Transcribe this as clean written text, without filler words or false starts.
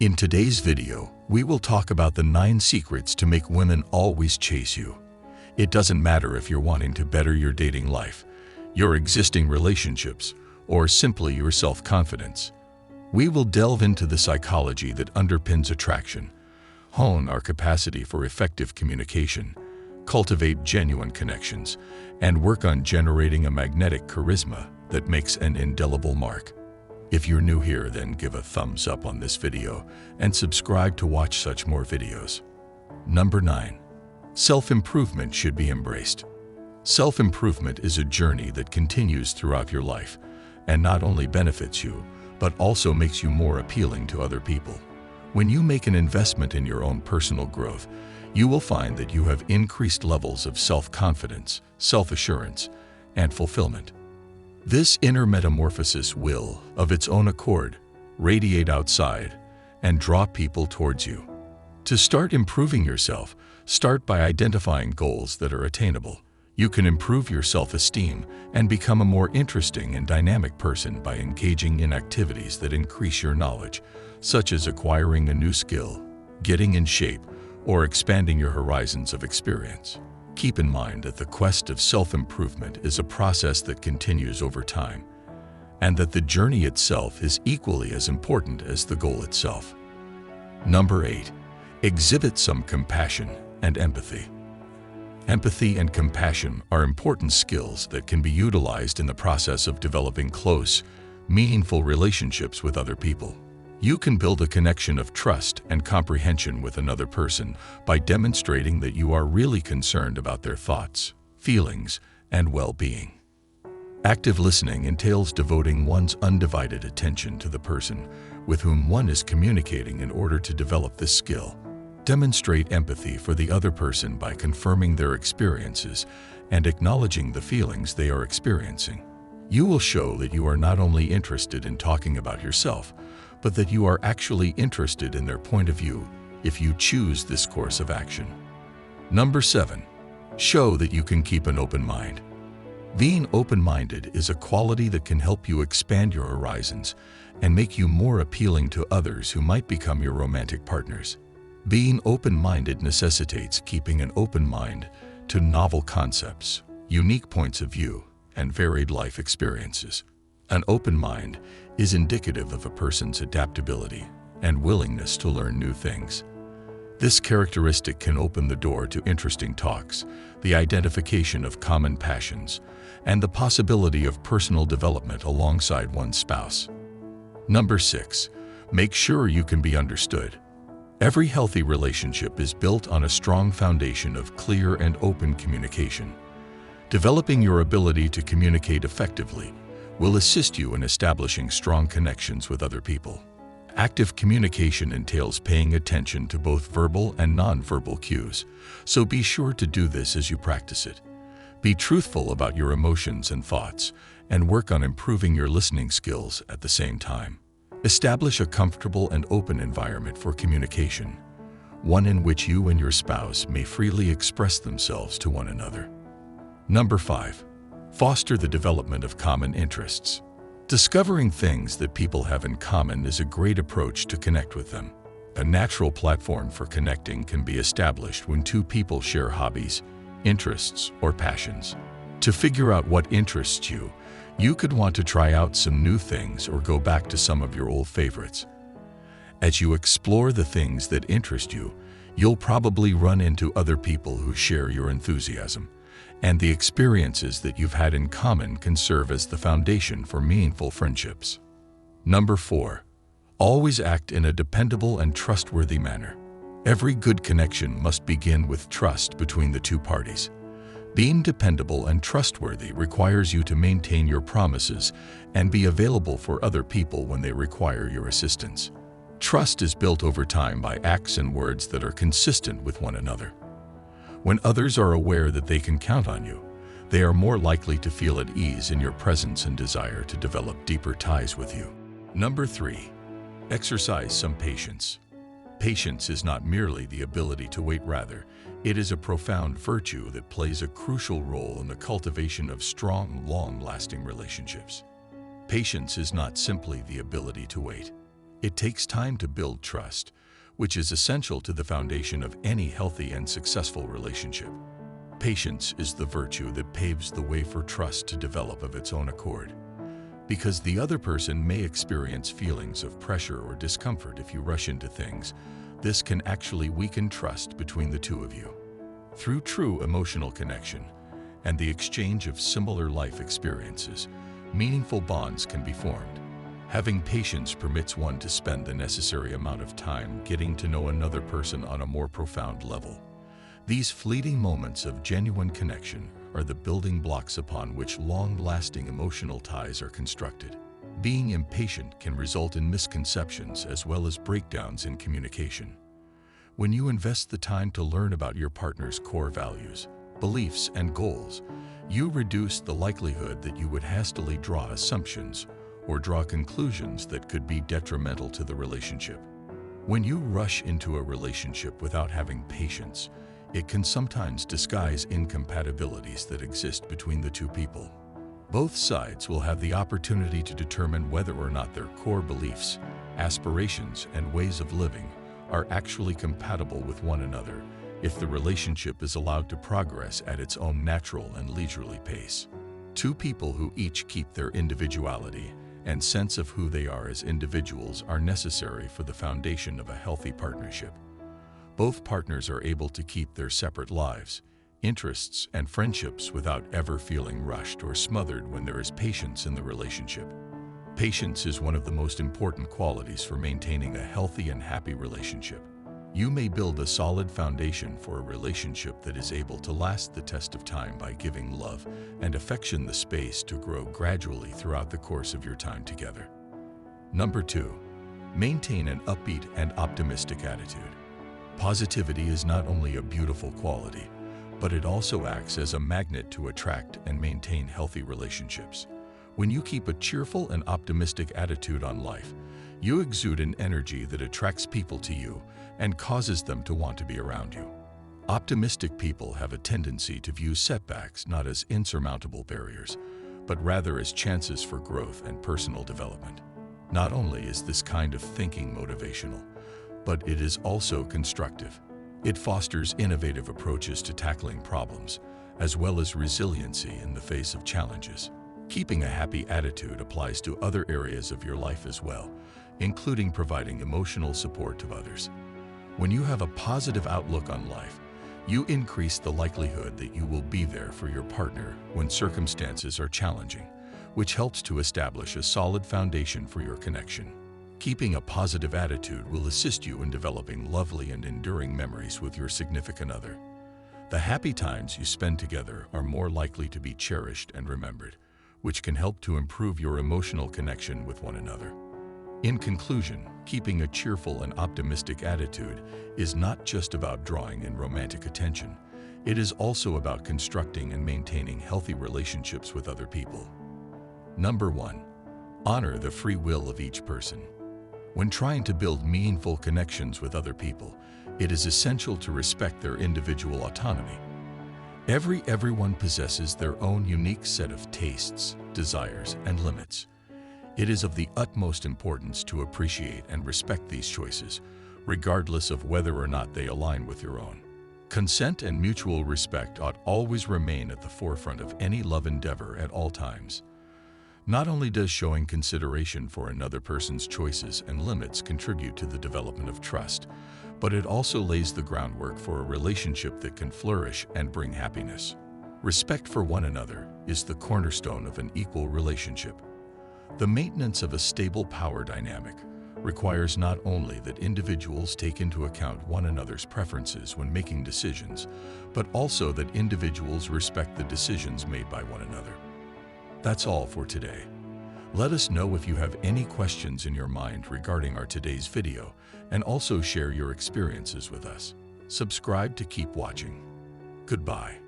In today's video, we will talk about the 9 secrets to make women always chase you. It doesn't matter if you're wanting to better your dating life, your existing relationships, or simply your self-confidence. We will delve into the psychology that underpins attraction, hone our capacity for effective communication, cultivate genuine connections, and work on generating a magnetic charisma that makes an indelible mark. If you're new here, then give a thumbs up on this video and subscribe to watch such more videos. Number 9. Self-improvement should be embraced. Self-improvement is a journey that continues throughout your life and not only benefits you, but also makes you more appealing to other people. When you make an investment in your own personal growth, you will find that you have increased levels of self-confidence, self-assurance, and fulfillment. This inner metamorphosis will, of its own accord, radiate outside and draw people towards you. To start improving yourself, start by identifying goals that are attainable. You can improve your self-esteem and become a more interesting and dynamic person by engaging in activities that increase your knowledge, such as acquiring a new skill, getting in shape, or expanding your horizons of experience. Keep in mind that the quest of self-improvement is a process that continues over time, and that the journey itself is equally as important as the goal itself. Number 8. Exhibit some compassion and empathy. Empathy and compassion are important skills that can be utilized in the process of developing close, meaningful relationships with other people. You can build a connection of trust and comprehension with another person by demonstrating that you are really concerned about their thoughts, feelings, and well-being. Active listening entails devoting one's undivided attention to the person with whom one is communicating in order to develop this skill. Demonstrate empathy for the other person by confirming their experiences and acknowledging the feelings they are experiencing. You will show that you are not only interested in talking about yourself, but that you are actually interested in their point of view if you choose this course of action. Number 7. Show that you can keep an open mind. Being open-minded is a quality that can help you expand your horizons and make you more appealing to others who might become your romantic partners. Being open-minded necessitates keeping an open mind to novel concepts, unique points of view, and varied life experiences. An open mind is indicative of a person's adaptability and willingness to learn new things. This characteristic can open the door to interesting talks, the identification of common passions, and the possibility of personal development alongside one's spouse. Number 6. Make sure you can be understood. Every healthy relationship is built on a strong foundation of clear and open communication. Developing your ability to communicate effectively will assist you in establishing strong connections with other people. Active communication entails paying attention to both verbal and non-verbal cues, so be sure to do this as you practice it. Be truthful about your emotions and thoughts, and work on improving your listening skills at the same time. Establish a comfortable and open environment for communication, one in which you and your spouse may freely express themselves to one another. Number 5. Foster the development of common interests. Discovering things that people have in common is a great approach to connect with them. A natural platform for connecting can be established when two people share hobbies, interests, or passions. To figure out what interests you, you could want to try out some new things or go back to some of your old favorites. As you explore the things that interest you, you'll probably run into other people who share your enthusiasm, and the experiences that you've had in common can serve as the foundation for meaningful friendships. Number 4. Always act in a dependable and trustworthy manner. Every good connection must begin with trust between the two parties. Being dependable and trustworthy requires you to maintain your promises and be available for other people when they require your assistance. Trust is built over time by acts and words that are consistent with one another. When others are aware that they can count on you, they are more likely to feel at ease in your presence and desire to develop deeper ties with you. Number 3. Exercise some patience. Patience is not merely the ability to wait, rather, it is a profound virtue that plays a crucial role in the cultivation of strong, long-lasting relationships. Patience is not simply the ability to wait. It takes time to build trust, which is essential to the foundation of any healthy and successful relationship. Patience is the virtue that paves the way for trust to develop of its own accord. Because the other person may experience feelings of pressure or discomfort if you rush into things, this can actually weaken trust between the two of you. Through true emotional connection and the exchange of similar life experiences, meaningful bonds can be formed. Having patience permits one to spend the necessary amount of time getting to know another person on a more profound level. These fleeting moments of genuine connection are the building blocks upon which long-lasting emotional ties are constructed. Being impatient can result in misconceptions as well as breakdowns in communication. When you invest the time to learn about your partner's core values, beliefs, and goals, you reduce the likelihood that you would hastily draw assumptions or draw conclusions that could be detrimental to the relationship. When you rush into a relationship without having patience, it can sometimes disguise incompatibilities that exist between the two people. Both sides will have the opportunity to determine whether or not their core beliefs, aspirations, and ways of living are actually compatible with one another if the relationship is allowed to progress at its own natural and leisurely pace. Two people who each keep their individuality and sense of who they are as individuals are necessary for the foundation of a healthy partnership. Both partners are able to keep their separate lives, interests, and friendships without ever feeling rushed or smothered when there is patience in the relationship. Patience is one of the most important qualities for maintaining a healthy and happy relationship. You may build a solid foundation for a relationship that is able to last the test of time by giving love and affection the space to grow gradually throughout the course of your time together. Number 2, maintain an upbeat and optimistic attitude. Positivity is not only a beautiful quality, but it also acts as a magnet to attract and maintain healthy relationships. When you keep a cheerful and optimistic attitude on life, you exude an energy that attracts people to you and causes them to want to be around you. Optimistic people have a tendency to view setbacks not as insurmountable barriers, but rather as chances for growth and personal development. Not only is this kind of thinking motivational, but it is also constructive. It fosters innovative approaches to tackling problems, as well as resiliency in the face of challenges. Keeping a happy attitude applies to other areas of your life as well, including providing emotional support to others. When you have a positive outlook on life, you increase the likelihood that you will be there for your partner when circumstances are challenging, which helps to establish a solid foundation for your connection. Keeping a positive attitude will assist you in developing lovely and enduring memories with your significant other. The happy times you spend together are more likely to be cherished and remembered, which can help to improve your emotional connection with one another. In conclusion, keeping a cheerful and optimistic attitude is not just about drawing in romantic attention. It is also about constructing and maintaining healthy relationships with other people. Number 1, honor the free will of each person. When trying to build meaningful connections with other people, it is essential to respect their individual autonomy. Everyone possesses their own unique set of tastes, desires, and limits. It is of the utmost importance to appreciate and respect these choices, regardless of whether or not they align with your own. Consent and mutual respect ought always remain at the forefront of any love endeavor at all times. Not only does showing consideration for another person's choices and limits contribute to the development of trust, but it also lays the groundwork for a relationship that can flourish and bring happiness. Respect for one another is the cornerstone of an equal relationship. The maintenance of a stable power dynamic requires not only that individuals take into account one another's preferences when making decisions, but also that individuals respect the decisions made by one another. That's all for today. Let us know if you have any questions in your mind regarding our today's video, and also share your experiences with us. Subscribe to keep watching. Goodbye.